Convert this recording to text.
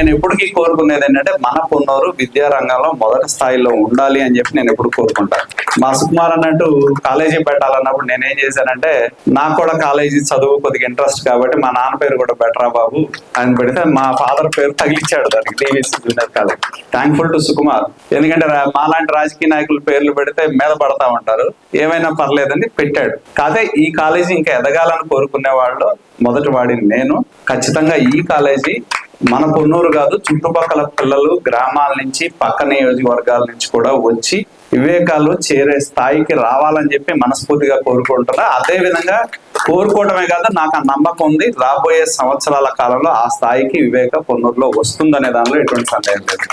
నేను ఎప్పటికీ కోరుకునేది ఏంటంటే మన పొన్నూరు విద్యా రంగంలో మొదటి స్థాయిలో ఉండాలి అని చెప్పి నేను ఎప్పుడు కోరుకుంటాను. మా సుకుమార్ అన్నట్టు కాలేజీ పెట్టాలన్నప్పుడు నేనేం చేశానంటే, నాకు కూడా కాలేజీ చదువు కొద్దిగా ఇంట్రెస్ట్ కాబట్టి మా నాన్న పేరు కూడా బెటరా బాబు అని పెడితే మా ఫాదర్ పేరు తగిలిచ్చాడు దానికి, TVC junior college. Thankful to Sukumar. ఎందుకంటే మాలాంటి రాజకీయ నాయకుల పేర్లు పెడితే మీద పడతా ఉంటారు, ఏమైనా పర్లేదని పెట్టాడు. కాదే ఈ కాలేజీ ఇంకా ఎదగాలని కోరుకునే వాళ్ళు మొదటి వాడిని నేను. ఖచ్చితంగా ఈ కాలేజీ మన పొన్నూరు కాదు, చుట్టుపక్కల పిల్లలు గ్రామాల నుంచి పక్క నియోజకవర్గాల నుంచి కూడా వచ్చి వివేకాలు చేరే స్థాయికి రావాలని చెప్పి మనస్ఫూర్తిగా కోరుకుంటున్నా. అదే విధంగా కోరుకోవడమే కాదు, నాకు ఆ నమ్మకం ఉంది, రాబోయే సంవత్సరాల కాలంలో ఆ స్థాయికి వివేక పొన్నూరులో వస్తుందనే దానిలో ఎటువంటి సందేహం లేదు.